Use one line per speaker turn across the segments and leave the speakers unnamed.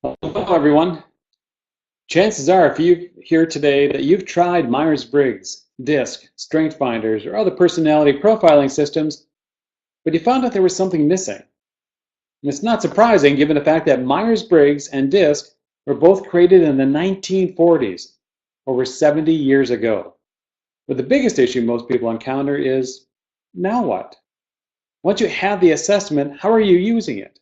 Hello, everyone. Chances are, if you're here today, that you've tried Myers-Briggs, DISC, StrengthsFinders, or other personality profiling systems, but you found out there was something missing. And it's not surprising given the fact that Myers-Briggs and DISC were both created in the 1940s, over 70 years ago. But the biggest issue most people encounter is, now what? Once you have the assessment, how are you using it?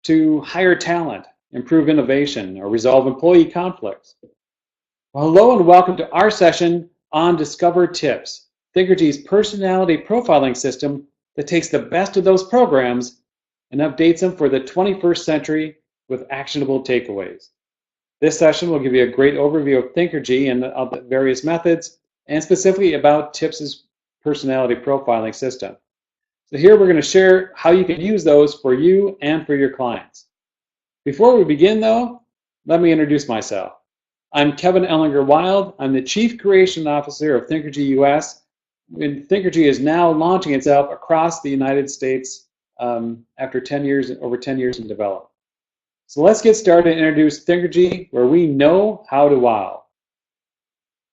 To hire talent, improve innovation, or resolve employee conflicts? Well, hello and welcome to our session on Discover Tips, Thinkergy's personality profiling system that takes the best of those programs and updates them for the 21st century with actionable takeaways. This session will give you a great overview of Thinkergy and of the various methods, and specifically about Tips' personality profiling system. So here we're going to share how you can use those for you and for your clients. Before we begin though, let me introduce myself. I'm Kevin Ellinger-Wild. I'm the Chief Creation Officer of Thinkergy US, and Thinkergy is now launching itself across the United States after over 10 years in development. So let's get started and introduce Thinkergy, where we know how to wow.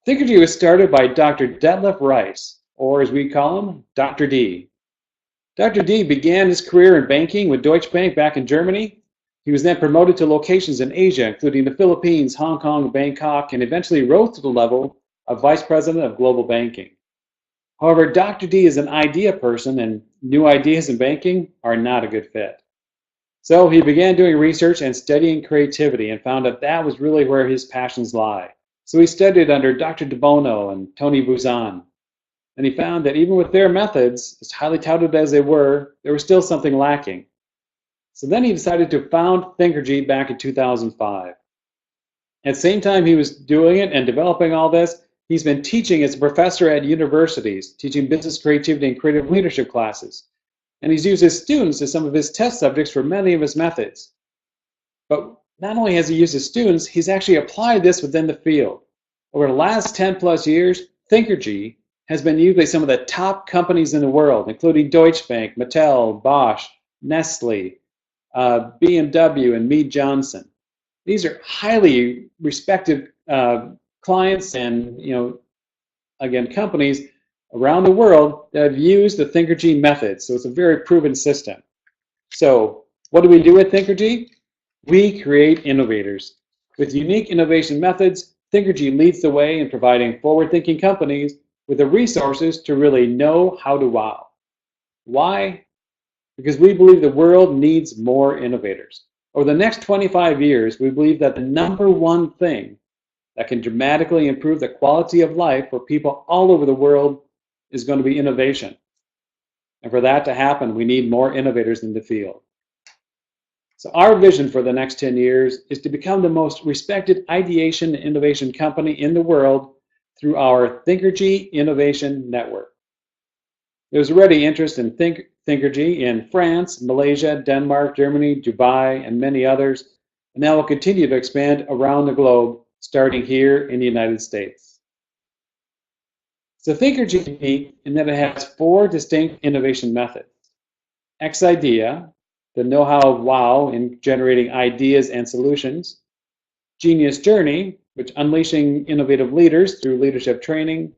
Thinkergy was started by Dr. Detlef Rice, or as we call him, Dr. D. Dr. D began his career in banking with Deutsche Bank back in Germany. He was then promoted to locations in Asia, including the Philippines, Hong Kong, Bangkok, and eventually rose to the level of Vice President of Global Banking. However, Dr. D is an idea person, and new ideas in banking are not a good fit. So he began doing research and studying creativity and found that that was really where his passions lie. So he studied under Dr. De Bono and Tony Buzan. And he found that even with their methods, as highly touted as they were, there was still something lacking. So then he decided to found Thinkergy back in 2005. At the same time he was doing it and developing all this, he's been teaching as a professor at universities, teaching business creativity and creative leadership classes. And he's used his students as some of his test subjects for many of his methods. But not only has he used his students, he's actually applied this within the field. Over the last 10 plus years, Thinkergy has been used by some of the top companies in the world, including Deutsche Bank, Mattel, Bosch, Nestle, BMW, and Mead Johnson. These are highly respected clients and, again, companies around the world that have used the Thinkergy method. So it's a very proven system. So what do we do with Thinkergy? We create innovators. With unique innovation methods, Thinkergy leads the way in providing forward-thinking companies with the resources to really know how to wow. Why? Because we believe the world needs more innovators. Over the next 25 years, we believe that the number one thing that can dramatically improve the quality of life for people all over the world is going to be innovation. And for that to happen, we need more innovators in the field. So our vision for the next 10 years is to become the most respected ideation and innovation company in the world through our Thinkergy Innovation Network. There's already interest in Thinkergy in France, Malaysia, Denmark, Germany, Dubai, and many others, and that will continue to expand around the globe, starting here in the United States. So Thinkergy is unique in that it has 4 distinct innovation methods. X-IDEA, the know-how of wow in generating ideas and solutions. Genius Journey, which unleashing innovative leaders through leadership training.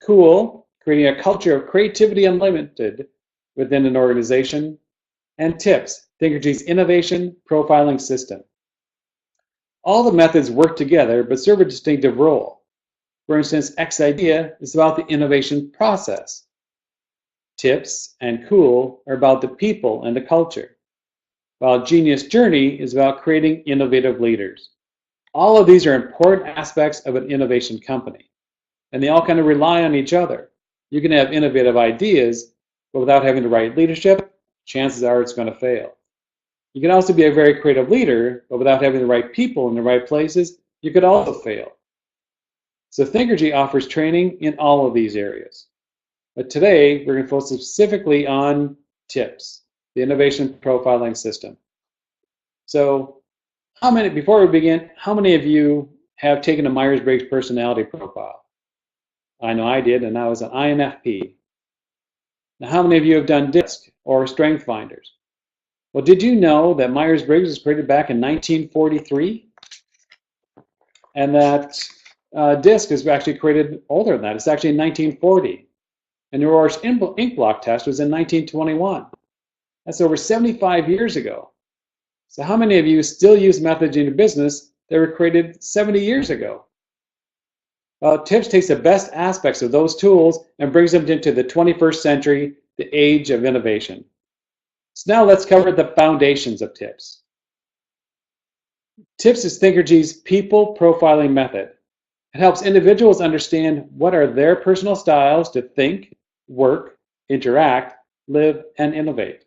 Cool, creating a culture of creativity unlimited within an organization. And Tips, Thinkergy's innovation profiling system. All the methods work together but serve a distinctive role. For instance, X-IDEA is about the innovation process. Tips and Cool are about the people and the culture, while Genius Journey is about creating innovative leaders. All of these are important aspects of an innovation company, and they all kind of rely on each other. You can have innovative ideas, but without having the right leadership, chances are it's going to fail. You can also be a very creative leader, but without having the right people in the right places, you could also fail. So Thinkergy offers training in all of these areas. But today, we're going to focus specifically on Tips, the innovation profiling system. So before we begin, how many of you have taken a Myers-Briggs personality profile? I know I did, and I was an INFP. Now, how many of you have done DISC or StrengthsFinders? Well, did you know that Myers-Briggs was created back in 1943? And that DISC is actually created older than that. It's actually in 1940. And the reverse ink block test was in 1921. That's over 75 years ago. So how many of you still use methods in your business that were created 70 years ago? Well, TIPS takes the best aspects of those tools and brings them into the 21st century, the age of innovation. So now let's cover the foundations of TIPS. TIPS is Thinkergy's people profiling method. It helps individuals understand what are their personal styles to think, work, interact, live, and innovate.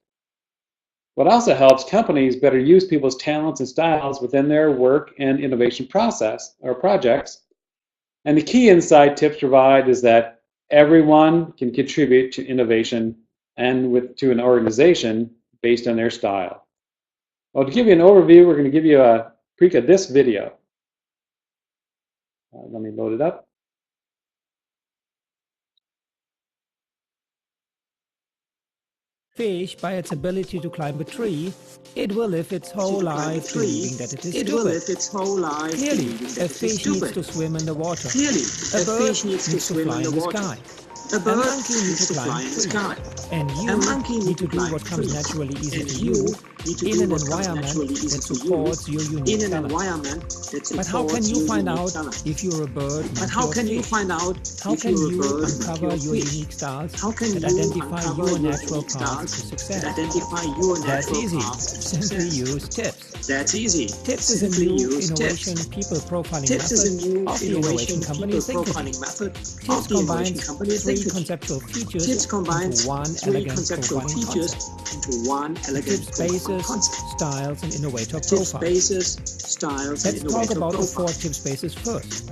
What also helps companies better use people's talents and styles within their work and innovation process or projects. And the key insight TIPS provide is that everyone can contribute to innovation and to an organization based on their style. Well, to give you an overview, we're going to give you a peek at this video. Let me load it up.
Fish, by its ability to climb a tree, it will live its whole life believing that it is stupid. Clearly, a fish needs to swim in the water. A bird needs to fly in the sky. A monkey needs to climb trees. And you need to do what comes naturally easy to you in an environment that supports your unique talent. But how can you find out if you're a bird, How can you uncover your unique styles and identify your natural path to success? That's easy. Simply use TIPS. TIPS is a new innovation people profiling method of the innovation company Thinkergy. TIPS combines three conceptual features into one elegant profiling concept. TIPS bases, styles, and innovator profiles. Let's talk about the four TIPS bases first.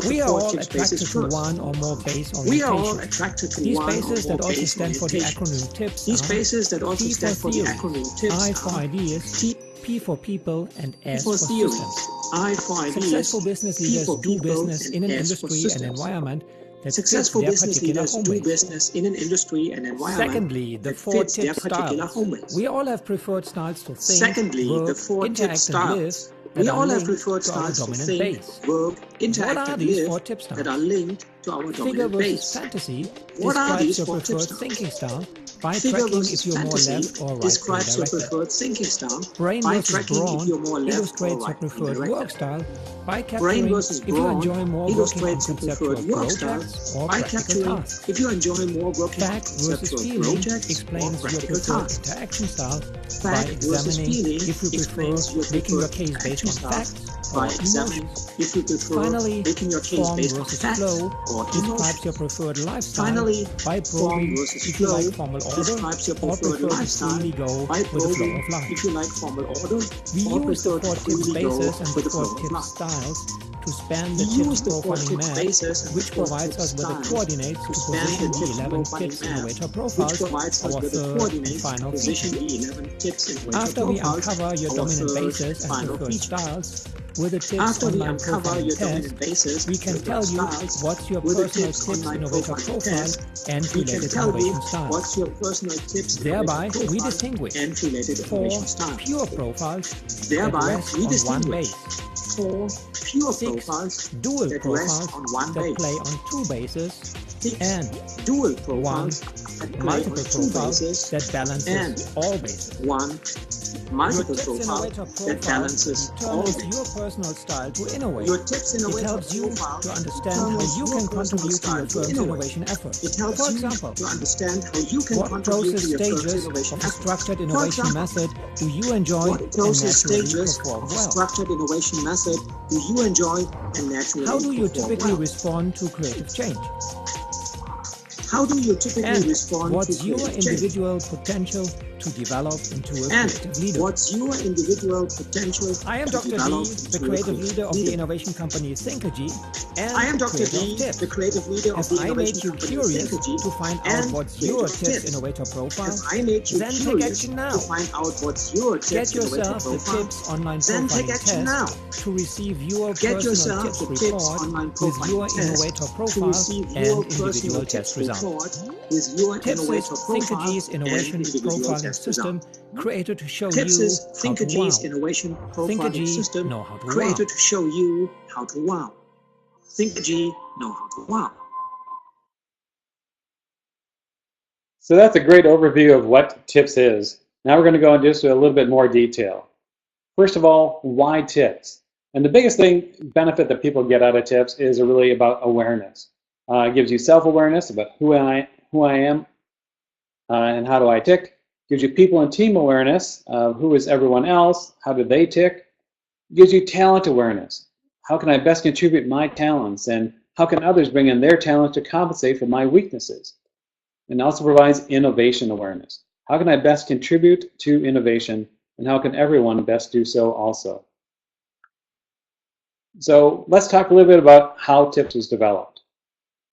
We are all attracted to one or more base orientations. These bases that also stand for the acronym TIPS are T for theory, I for ideas, P for people, and S for systems. Successful business leaders do business in an industry and environment that fits their particular home base. Secondly, the four TIPS styles. We all have preferred styles to think, work, interact, and live that are linked to our dominant base. What are these four TIPS styles? Figure versus fantasy describes your preferred thinking style by tracking if you're more left or right directed. Brain versus brawn illustrates your preferred work style by capturing if you enjoy more working on conceptual projects or practical tasks. Fact versus feeling explains your preferred interaction style by examining if you prefer making your case based on facts or emotions. Finally, form versus flow describes your preferred lifestyle by probing if you like formal order or prefer to freely go with the flow of life. We use the four TIPS bases and the four TIPS styles to span the TIPS profiling map, which provides us with the coordinates to position the 11 TIPS innovator profiles, our third and final feature. After we uncover your dominant bases and preferred styles, with the TIPS online profiling test, we can tell you what's your personal TIPS innovator profile and related innovation styles. Thereby, we distinguish four pure profiles that rest on one base, 6 dual profiles that play on two bases, and 1 multiple profiles that balances all bases. Your TIPS innovator profile determines your personal style to innovate. It helps you to understand how you can contribute to your firm's innovation effort. For example, what process stages of a structured innovation method do you enjoy and naturally perform well? How do you typically respond to creative change? What's your individual potential to develop into a creative leader? I am Dr. D, the creative leader of the innovation company Thinkergy, and I am Dr. D, the creative leader of the innovation company Thinkergy. To find out what's your TIPS innovator profile, then take action now. Get yourself the TIPS online profiling test to receive your personal TIPS report with your innovator profile and individual test results. TIPS is Thinkergy's innovation profiling system created to show you how to wow. Thinkergy know how to wow.
Created to show you how to wow. Thinkergy know how to wow.
So that's a great overview of what TIPS is. Now we're going to go into just a little bit more detail. First of all, why TIPS? And the biggest benefit that people get out of TIPS is really about awareness. It gives you self-awareness about who I am and how do I tick. Gives you people and team awareness of who is everyone else, how do they tick. It gives you talent awareness. How can I best contribute my talents, and how can others bring in their talent to compensate for my weaknesses? And also provides innovation awareness. How can I best contribute to innovation, and how can everyone best do so also? So let's talk a little bit about how TIPS was developed.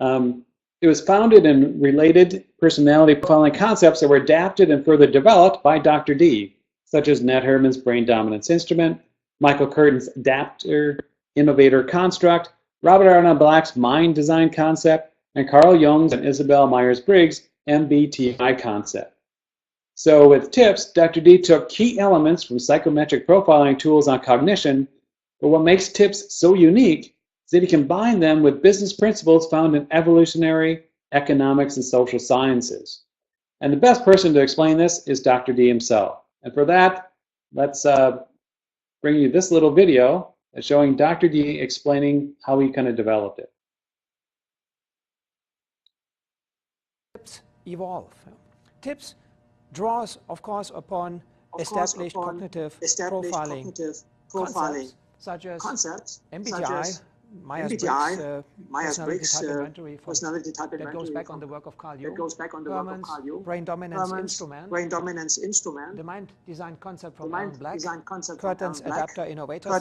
It was founded in related personality profiling concepts that were adapted and further developed by Dr. D, such as Ned Herman's Brain Dominance Instrument, Michael Curtin's Adapter Innovator Construct, Robert Arnold Black's Mind Design Concept, and Carl Jung's and Isabel Myers-Briggs' MBTI concept. So with TIPS, Dr. D took key elements from psychometric profiling tools on cognition, but what makes TIPS so unique is that he combined them with business principles found in evolutionary, economics, and social sciences. And the best person to explain this is Dr. D himself. And for that, let's bring you this little video showing Dr. D explaining how he kind of developed it.
TIPS evolve. TIPS draws, of course, upon established cognitive profiling concepts such as MBTI, Myers-Briggs personality type inventory that goes back on the work of Carl Jung, Herman's Brain Dominance Instrument, the Mind Design Concept from Alan Black, Curtin's Adapter Innovator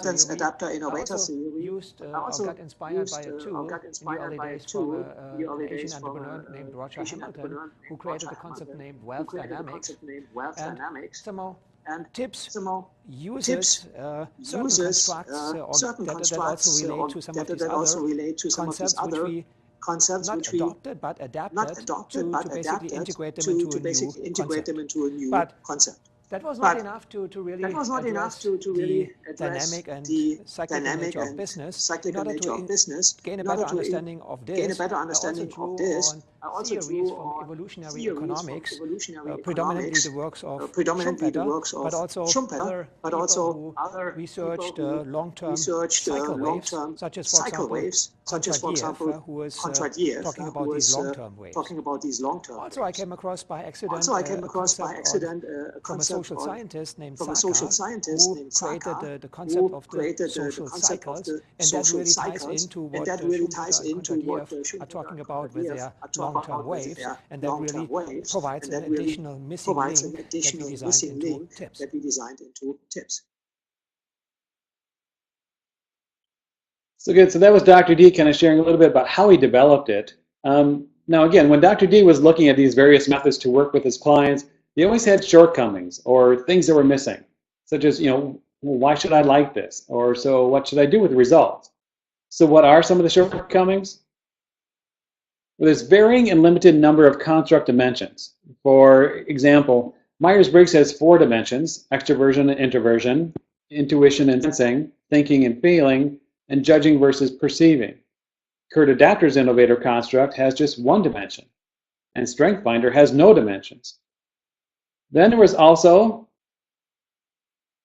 theory, used or got inspired by a tool in the early days from an Asian entrepreneur named Roger Hamilton, who created a concept named Wealth Dynamics, and somehow TIPS uses certain constructs that also relate to some of these other concepts which we not adopted but adapted to basically integrate them into a new concept. That was not enough to really address the dynamic and cyclical nature of business. In order to gain a better understanding of this, I also drew on theories from evolutionary economics, predominantly the works of Schumpeter, but also other people who researched long-term cycle waves, such as, for example, who was talking about these long-term waves. Also, I came across by accident from a social scientist named Saka, who created the concept of the social cycles, and that really ties into what Schumpeter and Contradiev are talking about with their long-term waves, and that really provides an additional missing link that we designed into TIPS.
So good. So that was Dr. D kind of sharing a little bit about how he developed it. Now again, when Dr. D was looking at these various methods to work with his clients, he always had shortcomings or things that were missing, such as, why should I like this? Or so what should I do with the results? So what are some of the shortcomings? Well, there's varying and limited number of construct dimensions. For example, Myers-Briggs has 4 dimensions: extroversion and introversion, intuition and sensing, thinking and feeling, and judging versus perceiving. Kurt Adapter's innovator construct has just 1 dimension, and StrengthsFinder has no dimensions. Then there was also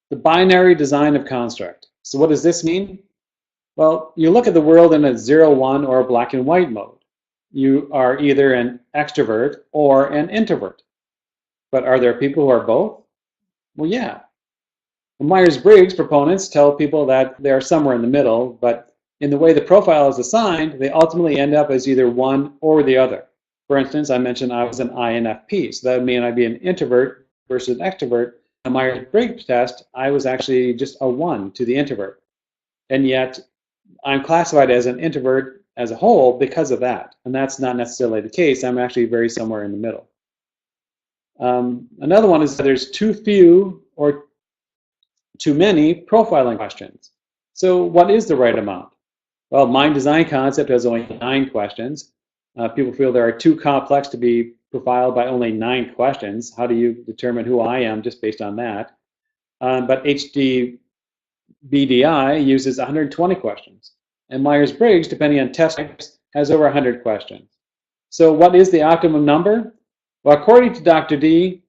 the binary design of construct. So what does this mean? Well, you look at the world in a 0-1 or a black and white mode. You are either an extrovert or an introvert. But are there people who are both? Well, yeah. The Myers-Briggs proponents tell people that they're somewhere in the middle, but in the way the profile is assigned, they ultimately end up as either one or the other. For instance, I mentioned I was an INFP, so that would mean I'd be an introvert versus an extrovert. In the Myers-Briggs test, I was actually just a 1 to the introvert. And yet, I'm classified as an introvert as a whole because of that. And that's not necessarily the case. I'm actually very somewhere in the middle. Another one is that there's too few or too many profiling questions. So what is the right amount? Well, Mind Design Concept has only 9 questions. People feel they are too complex to be profiled by only 9 questions. How do you determine who I am just based on that? But HDBDI uses 120 questions. And Myers-Briggs, depending on test types, has over 100 questions. So what is the optimum number? Well, according to Dr. D,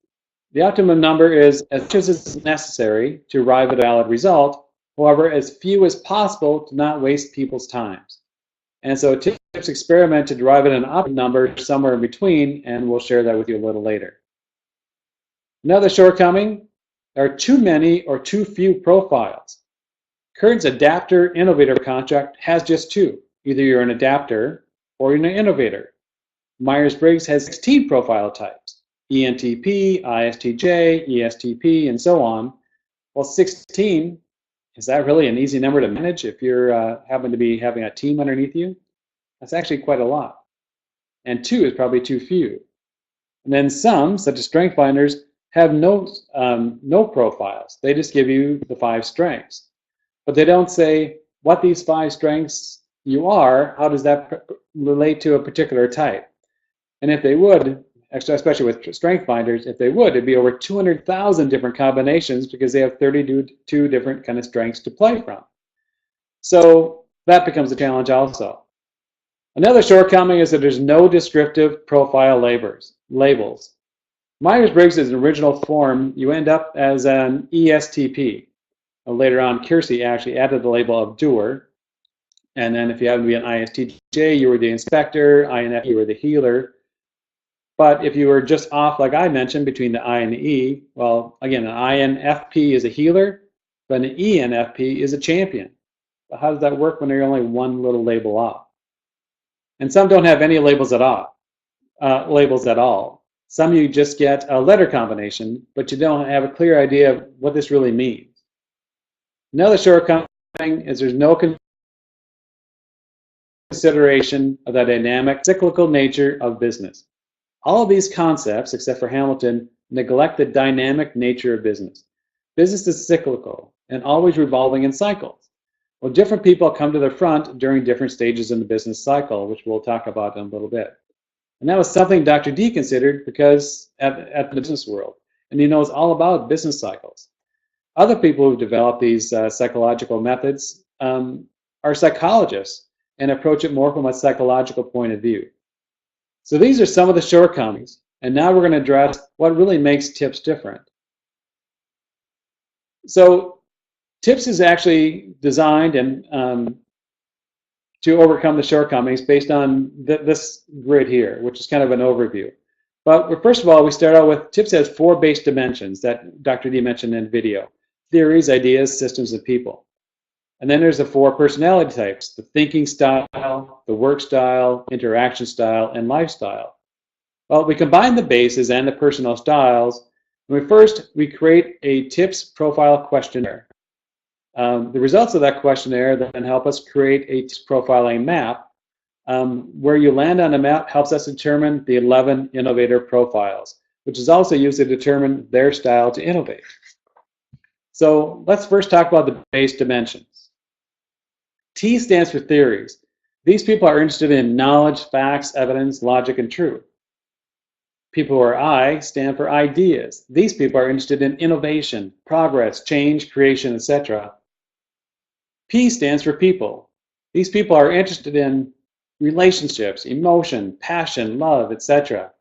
the optimum number is as much as is necessary to arrive at a valid result, however, as few as possible to not waste people's times. And so TIPS experiment to derive at an optimum number somewhere in between, and we'll share that with you a little later. Another shortcoming, there are too many or too few profiles. Kern's adapter innovator contract has just 2. Either you're an adapter or you're an innovator. Myers-Briggs has 16 profile types, ENTP, ISTJ, ESTP, and so on. Well, 16, is that really an easy number to manage if you're happen to be having a team underneath you? That's actually quite a lot. And 2 is probably too few. And then some, such as strength finders, have no profiles. They just give you the 5 strengths. But they don't say what these 5 strengths you are, how does that relate to a particular type? And if they would, especially with strength finders, if they would, it'd be over 200,000 different combinations because they have 32 different kind of strengths to play from. So that becomes a challenge also. Another shortcoming is that there's no descriptive profile labels. Myers-Briggs is an original form. You end up as an ESTP. Later on, Keirsey actually added the label of doer. And then if you happen to be an ISTJ, you were the inspector, INF, you were the healer. But if you were just off, like I mentioned, between the I and the E, well, again, an INFP is a healer, but an ENFP is a champion. But how does that work when you're only one little label off? And some don't have any labels at all. Some you just get a letter combination, but you don't have a clear idea of what this really means. Another shortcoming is there's no consideration of the dynamic, cyclical nature of business. All of these concepts, except for Hamilton, neglect the dynamic nature of business. Business is cyclical and always revolving in cycles. Well, different people come to the front during different stages in the business cycle, which we'll talk about in a little bit. And that was something Dr. D considered because at the business world, and he knows all about business cycles. Other people who've developed these psychological methods are psychologists and approach it more from a psychological point of view. So these are some of the shortcomings, and now we're going to address what really makes TIPS different. So TIPS is actually designed and to overcome the shortcomings based on this grid here, which is kind of an overview. But first of all, we start out with TIPS has 4 base dimensions that Dr. D mentioned in video: theories, ideas, systems, and people. And then there's the 4 personality types: the thinking style, the work style, interaction style, and lifestyle. Well, we combine the bases and the personal styles. And we create a TIPS profile questionnaire. The results of that questionnaire then help us create a profiling map. Where you land on the map helps us determine the 11 innovator profiles, which is also used to determine their style to innovate. So let's first talk about the base dimensions. T stands for theories. These people are interested in knowledge, facts, evidence, logic, and truth. People who are I stand for ideas. These people are interested in innovation, progress, change, creation, etc. P stands for people. These people are interested in relationships, emotion, passion, love, etc.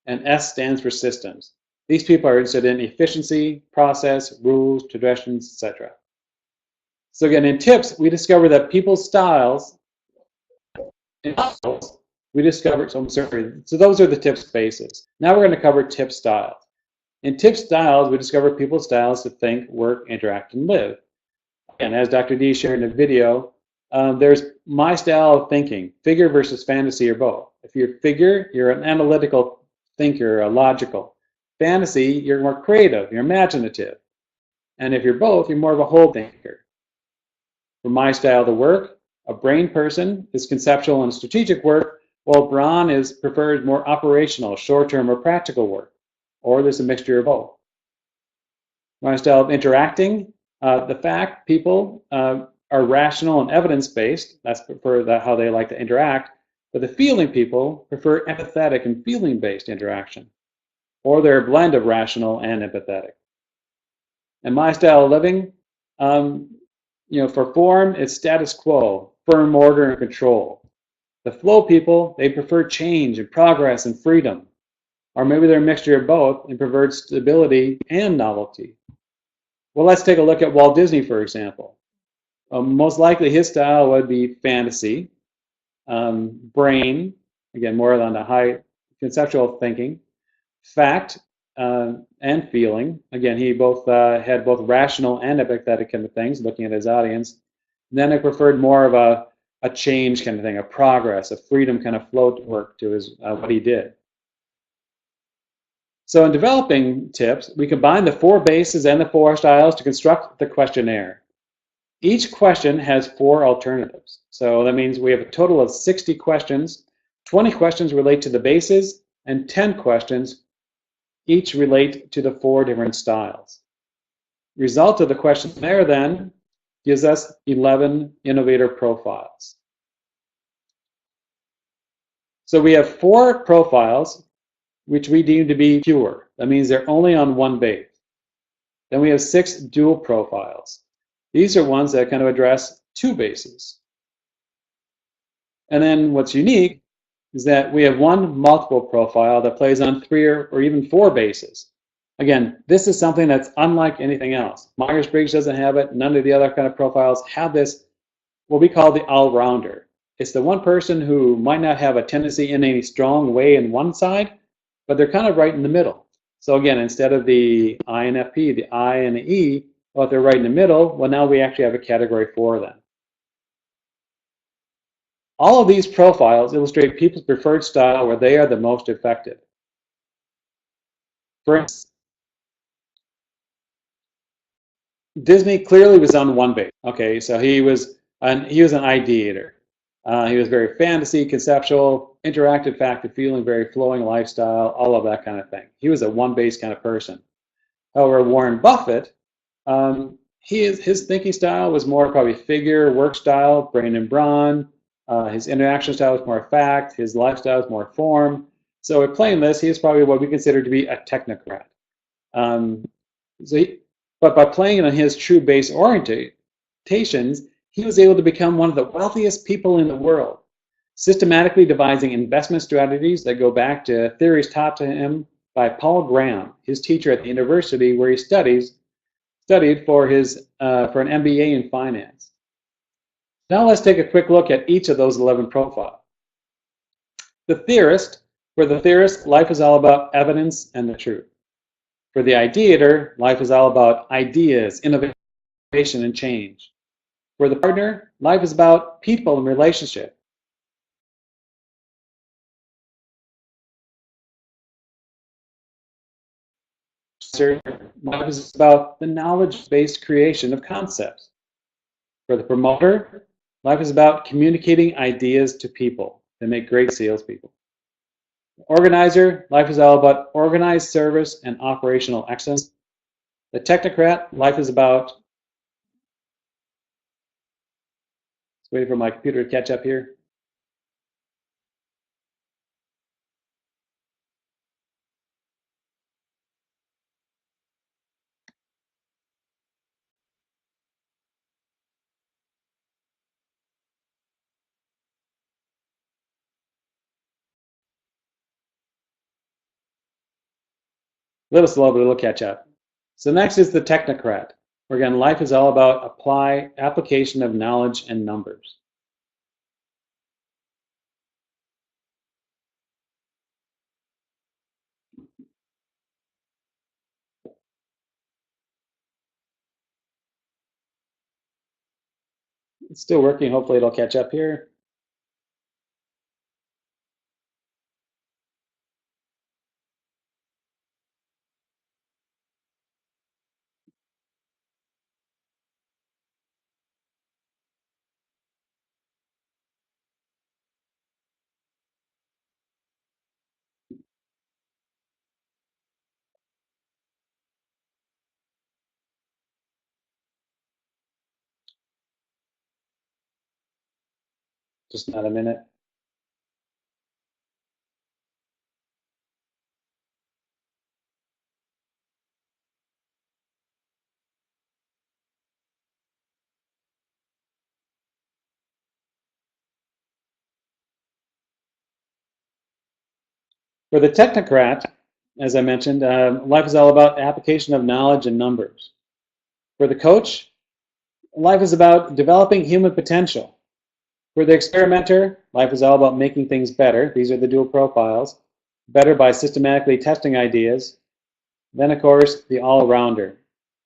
And S stands for systems. These people are interested in efficiency, process, rules, traditions, etc. So again, in TIPS, we discover that people's styles, so those are the TIPS bases. Now we're going to cover TIPS styles. In TIPS styles, we discover people's styles to think, work, interact, and live. And as Dr. D shared in the video, there's my style of thinking, figure versus fantasy or both. If you're figure, you're an analytical thinker, a logical. Fantasy, you're more creative, you're imaginative. And if you're both, you're more of a whole thinker. For my style to work, a brain person is conceptual and strategic work, while Braun prefers more operational, short-term, or practical work. Or there's a mixture of both. My style of interacting, the fact people are rational and evidence-based. That's for how they like to interact. But the feeling people prefer empathetic and feeling-based interaction, or they're a blend of rational and empathetic. And my style of living, for form, it's status quo, firm order and control. The flow people, they prefer change and progress and freedom. Or maybe they're a mixture of both and prefer stability and novelty. Well, let's take a look at Walt Disney, for example. Most likely his style would be fantasy, brain, again, more on the high conceptual thinking, fact, and feeling. Again, he had both rational and empathetic kind of things, looking at his audience. And then I preferred more of a change kind of thing, a progress, a freedom kind of flow work to his what he did. So in developing tips, we combine the 4 bases and the 4 styles to construct the questionnaire. Each question has 4 alternatives. So that means we have a total of 60 questions. 20 questions relate to the bases, and 10 questions each relate to the 4 different styles. Result of the questionnaire then gives us 11 innovator profiles. So we have 4 profiles which we deem to be pure. That means they're only on one base. Then we have 6 dual profiles. These are ones that kind of address 2 bases. And then what's unique is that we have 1 multiple profile that plays on 3 or even 4 bases. Again, this is something that's unlike anything else. Myers-Briggs doesn't have it. None of the other kind of profiles have this, what we call the all-rounder. It's the one person who might not have a tendency in any strong way in one side, but they're kind of right in the middle. So again, instead of the INFP, the I and the E, well, if they're right in the middle, well, now we actually have a category for them. All of these profiles illustrate people's preferred style where they are the most effective. For instance, Disney clearly was on one base. Okay, so he was an ideator. He was very fantasy, conceptual, interactive, factive, feeling, very flowing lifestyle, all of that kind of thing. He was a one-base kind of person. However, Warren Buffett, his thinking style was more probably figure, work style, brain and brawn. His interaction style was more fact. His lifestyle was more form. So in playing this, he is probably what we consider to be a technocrat. But by playing on his true base orientations, he was able to become one of the wealthiest people in the world, systematically devising investment strategies that go back to theories taught to him by Paul Graham, his teacher at the university where he studied for an MBA in finance. Now let's take a quick look at each of those 11 profiles. The theorist, for the theorist, life is all about evidence and the truth. For the ideator, life is all about ideas, innovation, and change. For the partner, life is about people and relationship. Life is about the knowledge-based creation of concepts. For the promoter, life is about communicating ideas to people. They make great salespeople. Organizer, life is all about organized service and operational excellence. The technocrat, life is about, just waiting for my computer to catch up here. A little slow, but it'll catch up. So next is the technocrat, where again, life is all about application of knowledge and numbers. It's still working. Hopefully it'll catch up here. Just not a minute. For the technocrat, as I mentioned, life is all about application of knowledge and numbers. For the coach, life is about developing human potential. For the experimenter, life is all about making things better. These are the dual profiles. Better by systematically testing ideas. Then, of course, the all-rounder.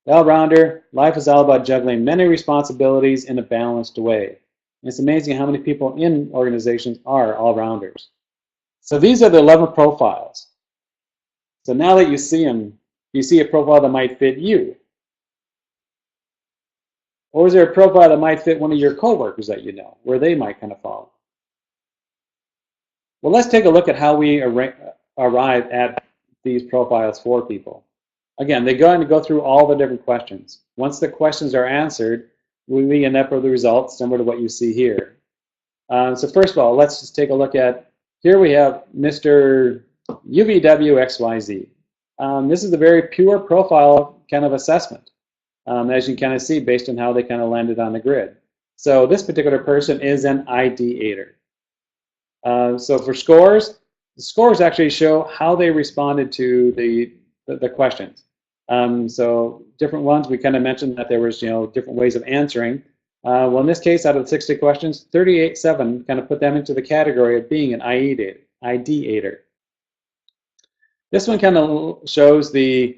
The all-rounder, life is all about juggling many responsibilities in a balanced way. And it's amazing how many people in organizations are all-rounders. So these are the 11 profiles. So now that you see them, you see a profile that might fit you. Or is there a profile that might fit one of your coworkers that you know, where they might kind of fall? Well, let's take a look at how we arrive at these profiles for people. Again, they go through all the different questions. Once the questions are answered, we end up with the results similar to what you see here. So first of all, let's just take a look at, here we have Mr. UVWXYZ. This is a very pure profile kind of assessment, as you kind of see based on how they kind of landed on the grid. So this particular person is an ideator. So for scores, the scores actually show how they responded to the questions. So different ones, we kind of mentioned that there was, different ways of answering. Well, in this case, out of the 60 questions, 38.7 kind of put them into the category of being an ideator. This one kind of shows the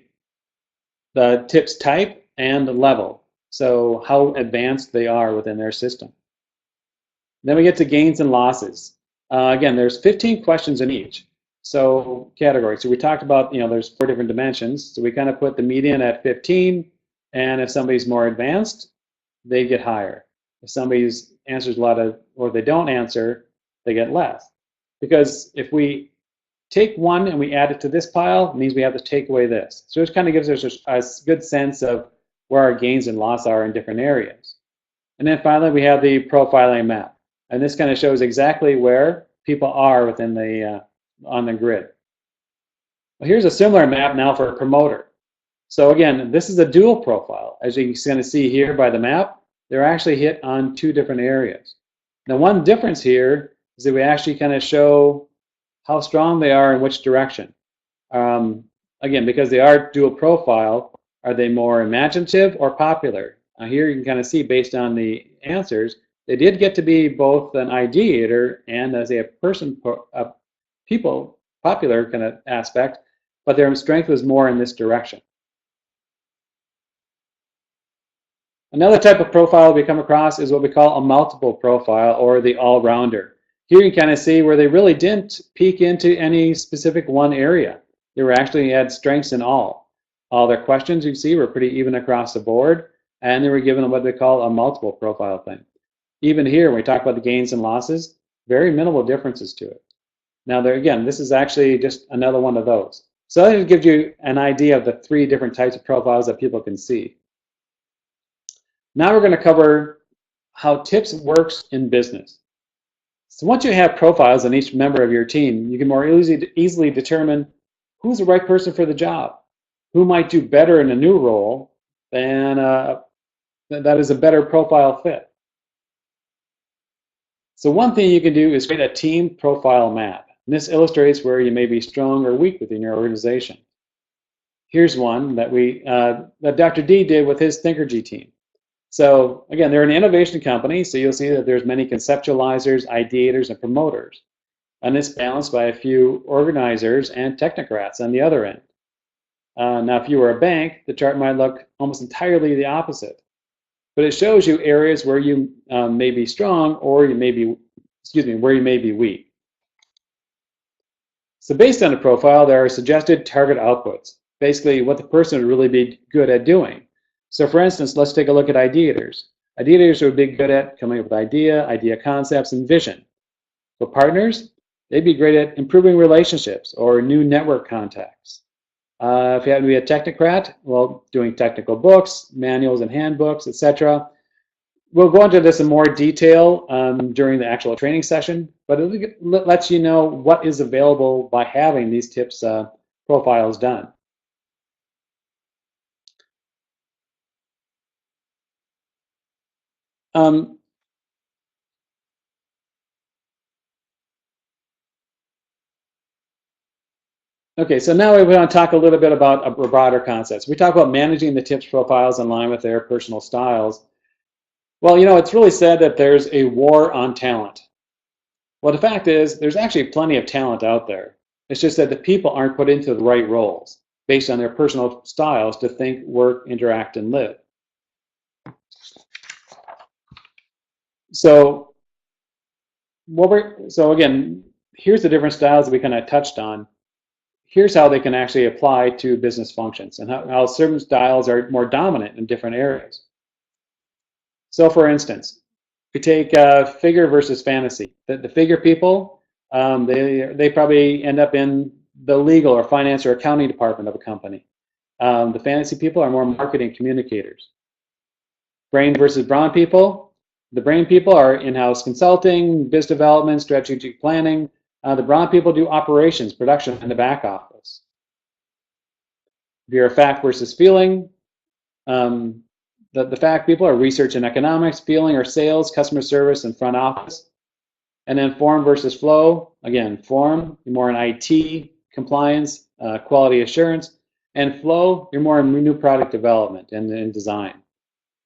tips type and the level, so how advanced they are within their system. Then we get to gains and losses. Again, there's 15 questions in each. So category. So we talked about, there's 4 different dimensions. So we kind of put the median at 15, and if somebody's more advanced, they get higher. If somebody's answers a lot of, or they don't answer, they get less. Because if we take one and we add it to this pile, it means we have to take away this. So it kind of gives us a good sense of where our gains and loss are in different areas. And then finally, we have the profiling map. And this kind of shows exactly where people are within the on the grid. Well, here's a similar map now for a promoter. So again, this is a dual profile. As you can see here by the map, they're actually hit on 2 different areas. Now, one difference here is that we actually kind of show how strong they are in which direction. Again, because they are dual profile, are they more imaginative or popular? Here you can kind of see based on the answers, they did get to be both an ideator and as a people popular kind of aspect, but their strength was more in this direction. Another type of profile we come across is what we call a multiple profile, or the all-rounder. Here you kind of see where they really didn't peek into any specific one area. They were actually had strengths in all. All their questions, you see, were pretty even across the board, and they were given what they call a multiple profile thing. Even here, when we talk about the gains and losses, very minimal differences to it. Now, there again, this is actually just another one of those. So that gives you an idea of the 3 different types of profiles that people can see. Now we're going to cover how TIPS works in business. So once you have profiles on each member of your team, you can more easily determine who's the right person for the job, who might do better in a new role than that is a better profile fit. So one thing you can do is create a team profile map. And this illustrates where you may be strong or weak within your organization. Here's one that that Dr. D did with his Thinkergy team. So again, they're an innovation company, so you'll see that there's many conceptualizers, ideators, and promoters. And it's balanced by a few organizers and technocrats on the other end. Now, if you were a bank, the chart might look almost entirely the opposite. But it shows you areas where you may be strong, or you may be, where you may be weak. So based on the profile, there are suggested target outputs, basically what the person would really be good at doing. So for instance, let's take a look at ideators. Ideators would be good at coming up with idea concepts, and vision. For partners, they'd be great at improving relationships or new network contacts. If you happen to be a technocrat, well, doing technical books, manuals and handbooks, etc. We'll go into this in more detail during the actual training session, but it lets you know what is available by having these TIPS profiles done. Okay, so now we want to talk a little bit about a broader concepts. We talk about managing the tips profiles in line with their personal styles. Well, you know, it's really said that there's a war on talent. Well, the fact is, there's actually plenty of talent out there. It's just that the people aren't put into the right roles based on their personal styles to think, work, interact, and live. So, again, here's the different styles that we kind of touched on. Here's how they can actually apply to business functions and how certain styles are more dominant in different areas. So, for instance, we take figure versus fantasy. The figure people, they probably end up in the legal or finance or accounting department of a company. The fantasy people are more marketing communicators. Brain versus brawn people. The brain people are in-house consulting, biz development, strategic planning. The brawn people do operations, production, and the back office. If you're a fact versus feeling, the fact people are research and economics, feeling or sales, customer service, and front office. And then form versus flow. Again, form, you're more in IT, compliance, quality assurance. And flow, you're more in new product development and design.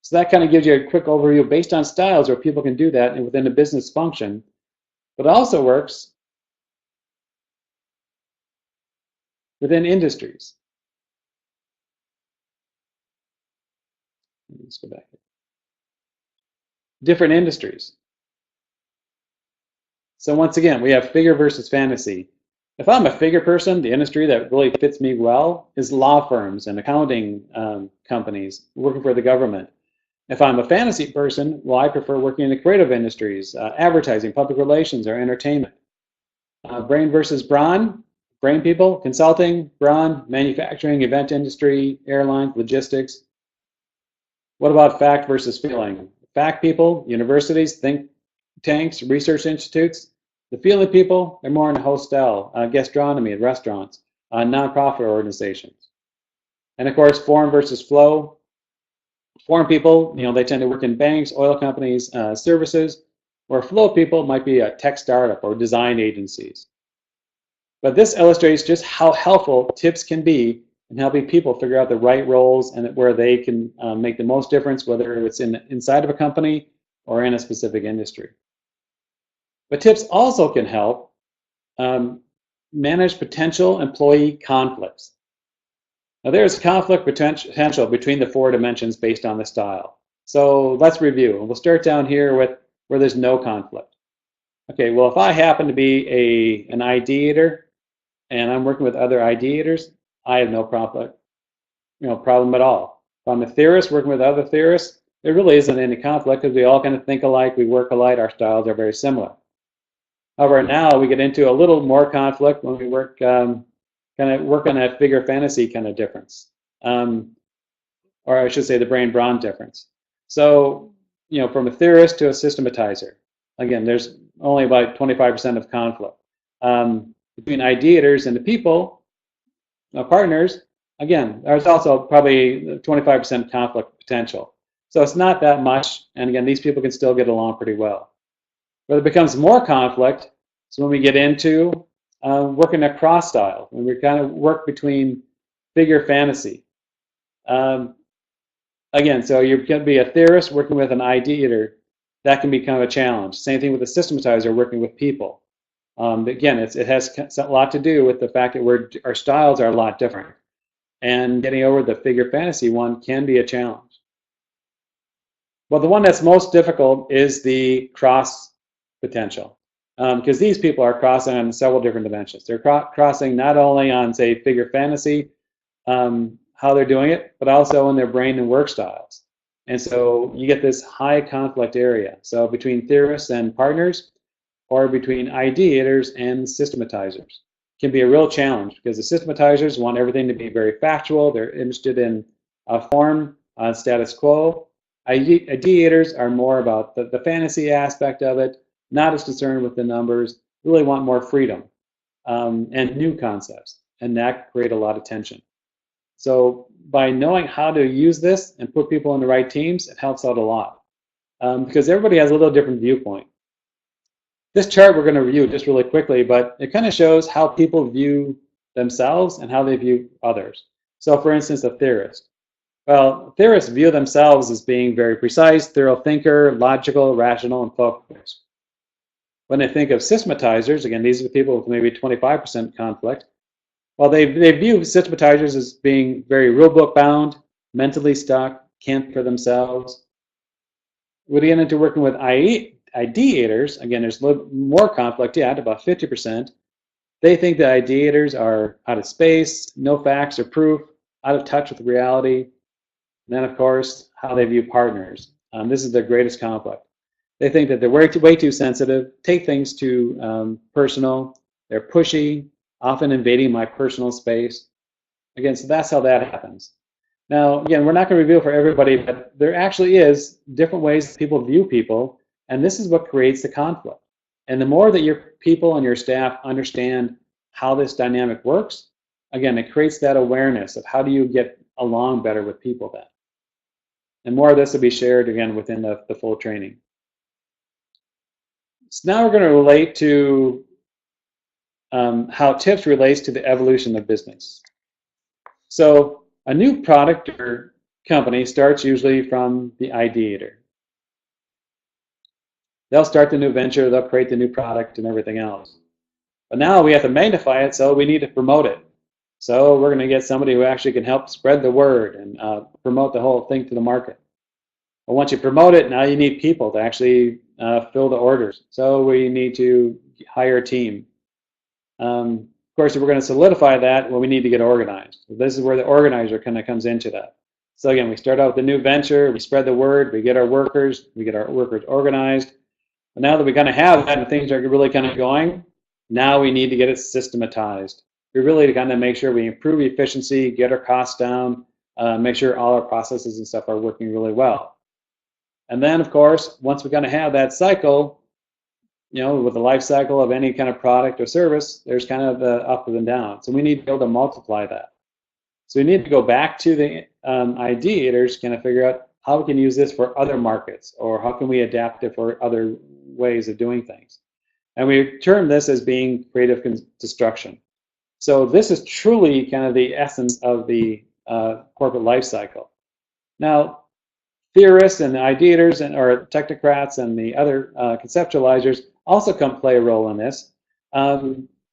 So that kind of gives you a quick overview based on styles where people can do that within a business function. But it also works within industries. Let's go back. Different industries. So once again, we have figure versus fantasy. If I'm a figure person, the industry that really fits me well is law firms and accounting companies working for the government. If I'm a fantasy person, well, I prefer working in the creative industries, advertising, public relations, or entertainment. Brain versus brawn, brain people, consulting, brawn, manufacturing, event industry, airlines, logistics. What about fact versus feeling? Fact people, universities, think tanks, research institutes. The feeling people, they're more in hostel, gastronomy and restaurants, nonprofit organizations. And of course, form versus flow. Form people, you know, they tend to work in banks, oil companies, services, where flow people might be a tech startup or design agencies. But this illustrates just how helpful tips can be in helping people figure out the right roles and where they can make the most difference, whether it's inside of a company or in a specific industry. But tips also can help manage potential employee conflicts. Now there's conflict potential between the four dimensions based on the style. So let's review. We'll start down here with where there's no conflict. Okay, well, if I happen to be an ideator and I'm working with other ideators, I have no problem at all. If I'm a theorist working with other theorists, there really isn't any conflict because we all kind of think alike, we work alike, our styles are very similar. However, now we get into a little more conflict when we work on that figure fantasy kind of difference, or I should say the brain-brawn difference. So, you know, from a theorist to a systematizer, again, there's only about 25% of conflict. Between ideators and the people, partners, again, there's also probably 25% conflict potential. So it's not that much, and again, these people can still get along pretty well. Where it becomes more conflict is when we get into working across style, when we kind of work between figure fantasy. Again, so you're going to be a theorist working with an ideator. That can be kind of a challenge. Same thing with a systematizer working with people. Again, it has a lot to do with the fact that our styles are a lot different. And getting over the figure fantasy one can be a challenge. Well, the one that's most difficult is the cross potential, because these people are crossing on several different dimensions. They're crossing not only on, say, figure fantasy, how they're doing it, but also in their brain and work styles. And so you get this high conflict area. So between theorists and partners, or between ideators and systematizers, can be a real challenge because the systematizers want everything to be very factual. They're interested in form, status quo. Ideators are more about the fantasy aspect of it, not as concerned with the numbers, really want more freedom and new concepts, and that create a lot of tension. So by knowing how to use this and put people in the right teams, it helps out a lot because everybody has a little different viewpoint. This chart we're going to review just really quickly, but it kind of shows how people view themselves and how they view others. So for instance, a theorist. Well, theorists view themselves as being very precise, thorough thinker, logical, rational, and focused. When they think of systematizers, again, these are people with maybe 25% conflict, well, they view systematizers as being very rulebook bound, mentally stuck, can't think for themselves. When we get into working with ideators, again, there's a little more conflict yet, about 50%. They think that ideators are out of space, no facts or proof, out of touch with reality. And then, of course, how they view partners. This is their greatest conflict. They think that they're way too sensitive, take things too personal, they're pushy, often invading my personal space. Again, so that's how that happens. Now, again, we're not going to reveal for everybody, but there actually is different ways that people view people, and this is what creates the conflict. And the more that your people and your staff understand how this dynamic works, again, it creates that awareness of how do you get along better with people then. And more of this will be shared, again, within the full training. So now we're going to relate to how TIPS relates to the evolution of business. So a new product or company starts usually from the ideator. They'll start the new venture, they'll create the new product and everything else. But now we have to magnify it, so we need to promote it. So we're going to get somebody who actually can help spread the word and promote the whole thing to the market. But once you promote it, now you need people to actually fill the orders. So we need to hire a team. Of course, if we're going to solidify that, well, we need to get organized. So this is where the organizer kind of comes into that. So again, we start out with a new venture, we spread the word, we get our workers organized. But now that we kind of have that and things are really kind of going, now we need to get it systematized. We really kind of make sure we improve efficiency, get our costs down, make sure all our processes and stuff are working really well. And then, of course, once we kind of have that cycle, you know, with the life cycle of any kind of product or service, there's kind of the up and down. So we need to be able to multiply that. So we need to go back to the ideators, kind of figure out how we can use this for other markets, or how can we adapt it for other ways of doing things. And we term this as being creative destruction. So this is truly kind of the essence of the corporate life cycle. Now, theorists and the ideators or technocrats and the other conceptualizers also come play a role in this.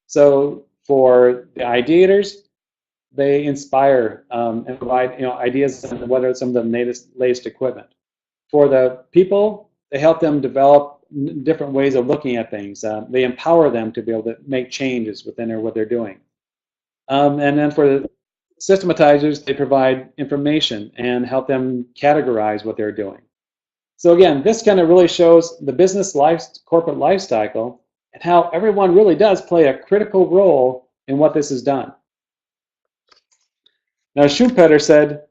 So for the ideators, they inspire and provide ideas on whether it's some of the latest equipment. For the people, they help them develop different ways of looking at things. They empower them to be able to make changes within what they're doing. And then for the systematizers, they provide information and help them categorize what they're doing. So again, this kind of really shows the business corporate life cycle and how everyone really does play a critical role in what this is done. Now, Schumpeter said,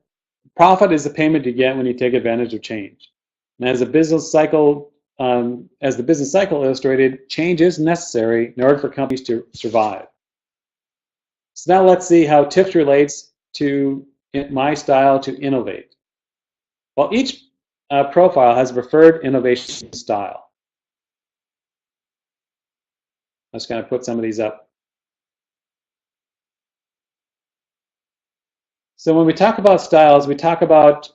profit is the payment you get when you take advantage of change. And as the business cycle illustrated, change is necessary in order for companies to survive. So now let's see how TIPS relates to my style to innovate. Well, each profile has a preferred innovation style. Let's kind of put some of these up. So when we talk about styles, we talk about,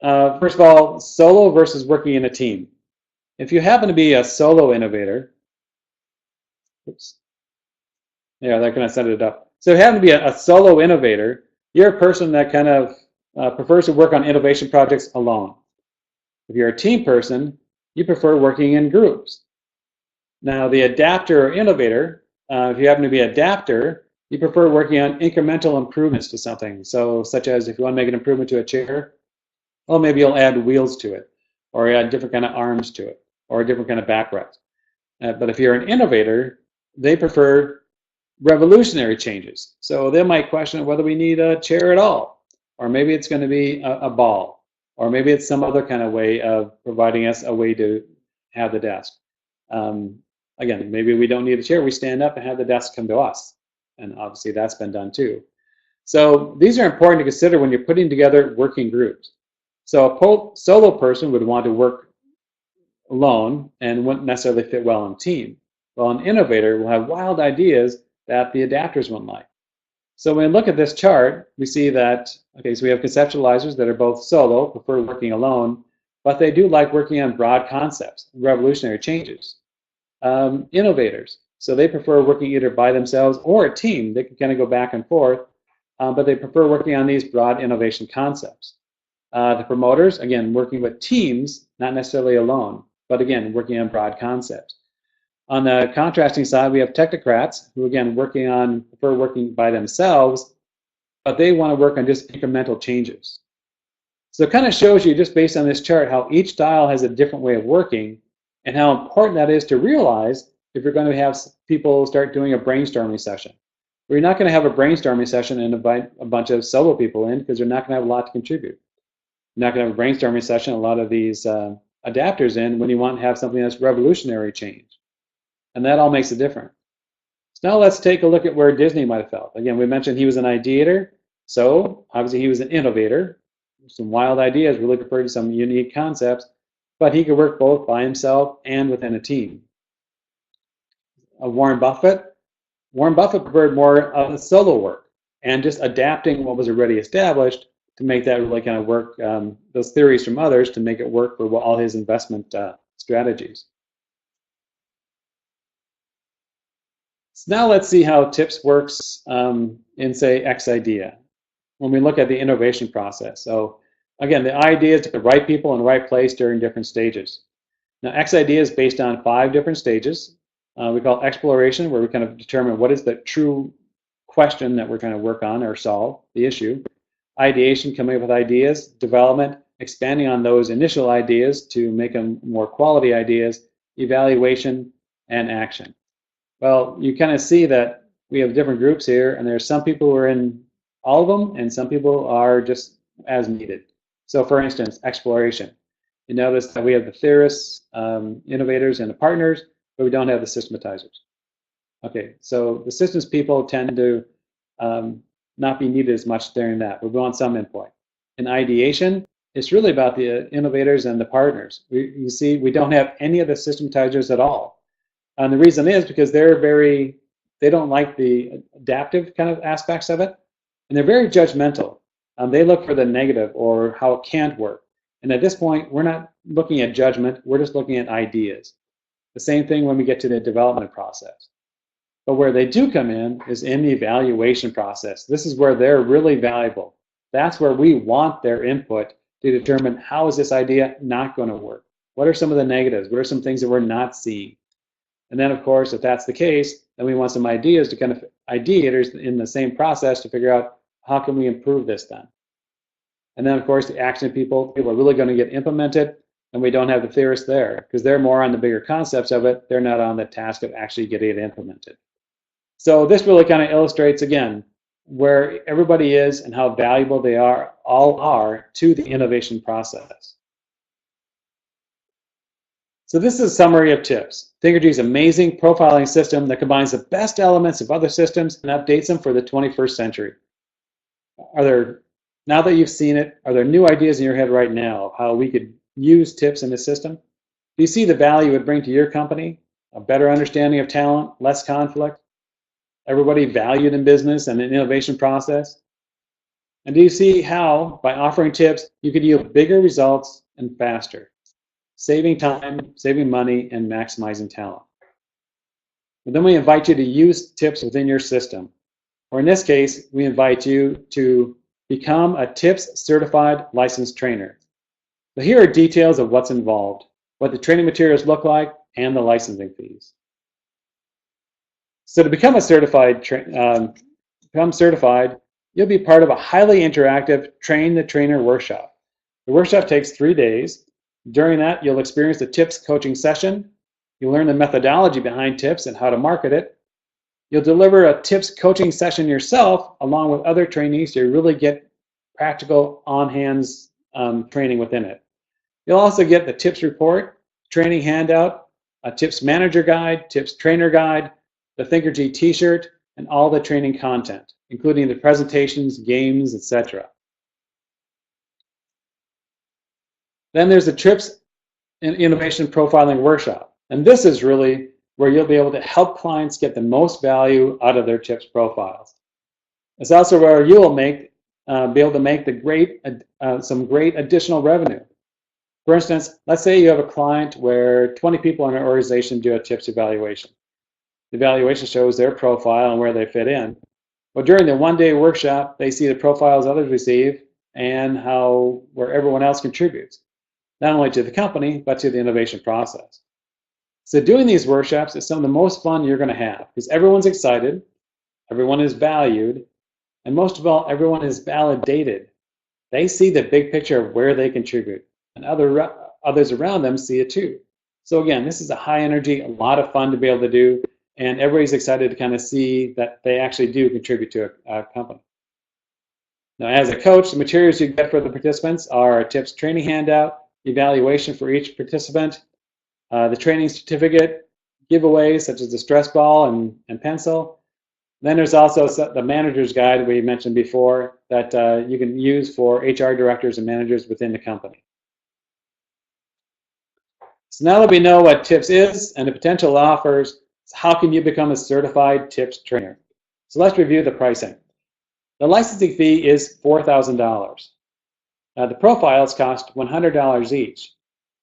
first of all, solo versus working in a team. If you happen to be a solo innovator, oops. Yeah, they're going to set it up. So if you happen to be a solo innovator, you're a person that kind of prefers to work on innovation projects alone. If you're a team person, you prefer working in groups. Now, the adapter or innovator, if you happen to be an adapter, you prefer working on incremental improvements to something. So, such as if you want to make an improvement to a chair, well, maybe you'll add wheels to it, or add different kind of arms to it, or a different kind of backrest. But if you're an innovator, they prefer revolutionary changes. So they might question whether we need a chair at all, or maybe it's going to be a ball, or maybe it's some other kind of way of providing us a way to have the desk. Again, maybe we don't need a chair, we stand up and have the desk come to us. And obviously that's been done too. So these are important to consider when you're putting together working groups. So a solo person would want to work alone and wouldn't necessarily fit well in a team. Well, an innovator will have wild ideas that the adapters won't like. So when we look at this chart, we see that, okay, so we have conceptualizers that are both solo, prefer working alone, but they do like working on broad concepts, revolutionary changes. Innovators, so they prefer working either by themselves or a team. They can kind of go back and forth, but they prefer working on these broad innovation concepts. The promoters, again, working with teams, not necessarily alone, but again, working on broad concepts. On the contrasting side, we have technocrats who, again, prefer working by themselves, but they want to work on just incremental changes. So it kind of shows you, just based on this chart, how each style has a different way of working and how important that is to realize if you're going to have people start doing a brainstorming session. We're not going to have a brainstorming session and invite a bunch of solo people in because they're not going to have a lot to contribute. You're not going to have a brainstorming session, a lot of these adapters in when you want to have something that's revolutionary change. And that all makes a difference. So now let's take a look at where Disney might have felt. Again, we mentioned he was an ideator, so obviously he was an innovator. Some wild ideas, really preferred some unique concepts, but he could work both by himself and within a team. Warren Buffett preferred more of the solo work and just adapting what was already established to make that really kind of work, those theories from others to make it work for all his investment strategies. So now let's see how TIPS works in, say, X-IDEA, when we look at the innovation process. So again, the idea is to the right people in the right place during different stages. Now, X-IDEA is based on 5 different stages. We call it exploration, where we kind of determine what is the true question that we're trying to work on or solve, the issue. Ideation, coming up with ideas. Development, expanding on those initial ideas to make them more quality ideas. Evaluation, and action. Well, you kind of see that we have different groups here, and there's some people who are in all of them, and some people are just as needed. So for instance, exploration. You notice that we have the theorists, innovators, and the partners, but we don't have the systematizers. Okay, so the systems people tend to not be needed as much during that. We want some input. In ideation, it's really about the innovators and the partners. You see, we don't have any of the systematizers at all. And the reason is because they don't like the adaptive kind of aspects of it, and they're very judgmental. They look for the negative or how it can't work. And at this point, we're not looking at judgment, we're just looking at ideas. The same thing when we get to the development process. But where they do come in is in the evaluation process. This is where they're really valuable. That's where we want their input to determine how is this idea not going to work? What are some of the negatives? What are some things that we're not seeing? And then, of course, if that's the case, then we want some ideas to kind of ideators in the same process to figure out how can we improve this then. And then, of course, the action people are really going to get implemented, and we don't have the theorists there because they're more on the bigger concepts of it. They're not on the task of actually getting it implemented. So this really kind of illustrates, again, where everybody is and how valuable they all are to the innovation process. So this is a summary of TIPS. Thinkergy is an amazing profiling system that combines the best elements of other systems and updates them for the 21st century. Now that you've seen it, are there new ideas in your head right now of how we could use TIPS in the system? Do you see the value it would bring to your company? A better understanding of talent, less conflict, everybody valued in business and an innovation process? And do you see how, by offering TIPS, you could yield bigger results and faster, saving time, saving money, and maximizing talent? And then we invite you to use TIPS within your system. Or in this case, we invite you to become a TIPS certified licensed trainer. So here are details of what's involved, what the training materials look like, and the licensing fees. So to become a certified, you'll be part of a highly interactive Train the Trainer workshop. The workshop takes 3 days. During that, you'll experience the TIPS coaching session. You'll learn the methodology behind TIPS and how to market it. You'll deliver a TIPS coaching session yourself along with other trainees to really get practical on-hands training within it. You'll also get the TIPS report, training handout, a TIPS manager guide, TIPS trainer guide, the Thinkergy t-shirt, and all the training content, including the presentations, games, etc. Then there's the TIPS Innovation Profiling Workshop. And this is really where you'll be able to help clients get the most value out of their TIPS profiles. It's also where you will be able to make some great additional revenue. For instance, let's say you have a client where 20 people in an organization do a TIPS evaluation. The evaluation shows their profile and where they fit in. Well, during the one-day workshop, they see the profiles others receive and where everyone else contributes, not only to the company, but to the innovation process. So doing these workshops is some of the most fun you're going to have because everyone's excited, everyone is valued, and most of all, everyone is validated. They see the big picture of where they contribute, and others around them see it too. So again, this is a high energy, a lot of fun to be able to do, and everybody's excited to kind of see that they actually do contribute to a company. Now, as a coach, the materials you get for the participants are a TIPS training handout, evaluation for each participant, the training certificate, giveaways such as the stress ball and pencil. Then there's also the manager's guide we mentioned before that you can use for HR directors and managers within the company. So now that we know what TIPS is and the potential offers, how can you become a certified TIPS trainer? So let's review the pricing. The licensing fee is $4,000. The profiles cost $100 each.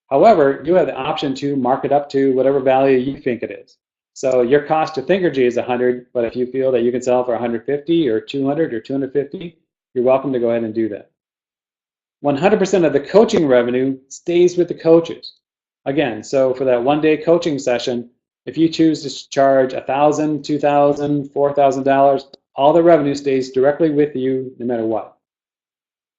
However, you have the option to mark it up to whatever value you think it is. So your cost to Thinkergy is $100, but if you feel that you can sell for $150 or $200 or $250, you're welcome to go ahead and do that. 100% of the coaching revenue stays with the coaches. Again, so for that one-day coaching session, if you choose to charge $1,000, $2,000, $4,000, all the revenue stays directly with you no matter what.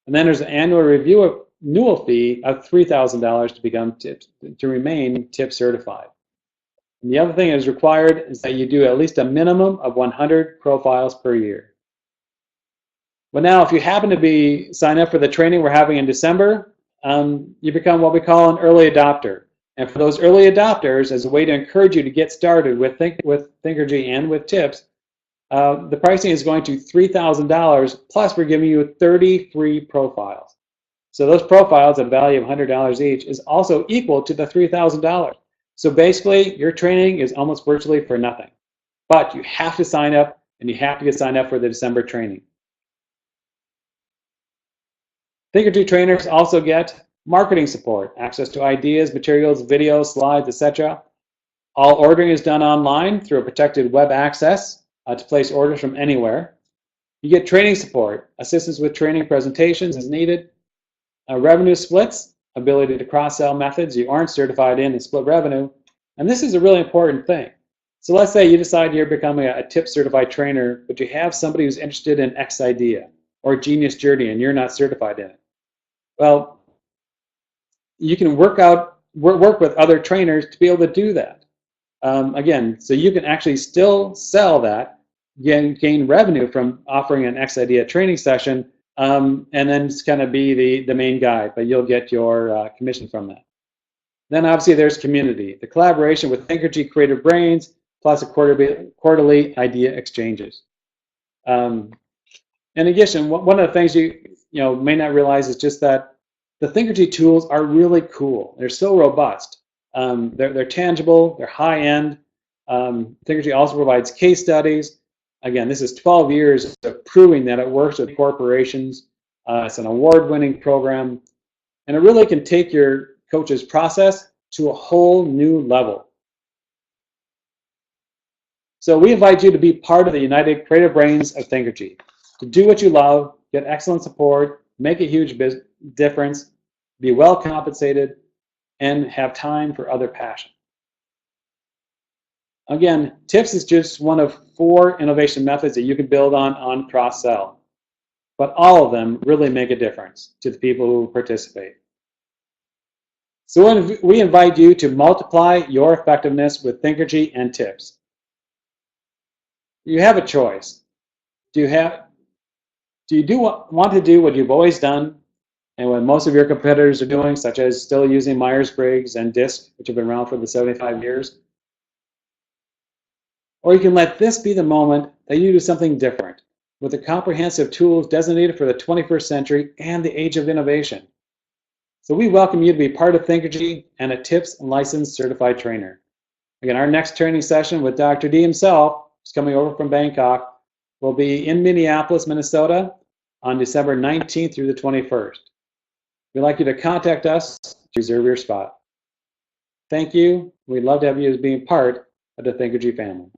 And then there's an annual renewal fee of $3,000 to remain TIPS certified. And the other thing that is required is that you do at least a minimum of 100 profiles per year. Well, now, if you happen to sign up for the training we're having in December, you become what we call an early adopter. And for those early adopters, as a way to encourage you to get started with Thinkergy and with TIPS, the pricing is going to $3,000, plus we're giving you 30 free profiles. So those profiles at a value of $100 each is also equal to the $3,000. So basically, your training is almost virtually for nothing. But you have to sign up, and you have to get signed up for the December training. Thinkergy trainers also get marketing support, access to ideas, materials, videos, slides, etc. All ordering is done online through a protected web access to place orders from anywhere. You get training support, assistance with training presentations as needed, revenue splits, ability to cross-sell methods you aren't certified in and split revenue. And this is a really important thing. So let's say you decide you're becoming a TIPS certified trainer, but you have somebody who's interested in X idea or Genius Journey and you're not certified in it. Well, you can work with other trainers to be able to do that. Again, so you can actually still sell that, gain revenue from offering an X idea training session, and then just kind of be the main guy, but you'll get your commission from that. Then obviously there's community, the collaboration with Thinkergy Creative Brains, plus a quarterly idea exchanges. In addition, one of the things you may not realize is just that the Thinkergy tools are really cool. They're so robust. They're tangible, they're high-end. Thinkergy also provides case studies. Again, this is 12 years of proving that it works with corporations. It's an award-winning program, and it really can take your coach's process to a whole new level. So we invite you to be part of the United Creative Brains of Thinkergy, to do what you love, get excellent support, make a huge difference, be well compensated, and have time for other passion. Again, TIPS is just one of 4 innovation methods that you can build on cross-sell, but all of them really make a difference to the people who participate. So we invite you to multiply your effectiveness with Thinkergy and TIPS. You have a choice. Do you want to do what you've always done and what most of your competitors are doing, such as still using Myers-Briggs and DISC, which have been around for the 75 years? Or you can let this be the moment that you do something different with the comprehensive tools designated for the 21st century and the age of innovation. So we welcome you to be part of Thinkergy and a TIPS licensed certified trainer. Again, our next training session with Dr. D himself, who's coming over from Bangkok, will be in Minneapolis, Minnesota on December 19th through the 21st. We'd like you to contact us to reserve your spot. Thank you. We'd love to have you as being part of the Thinkergy family.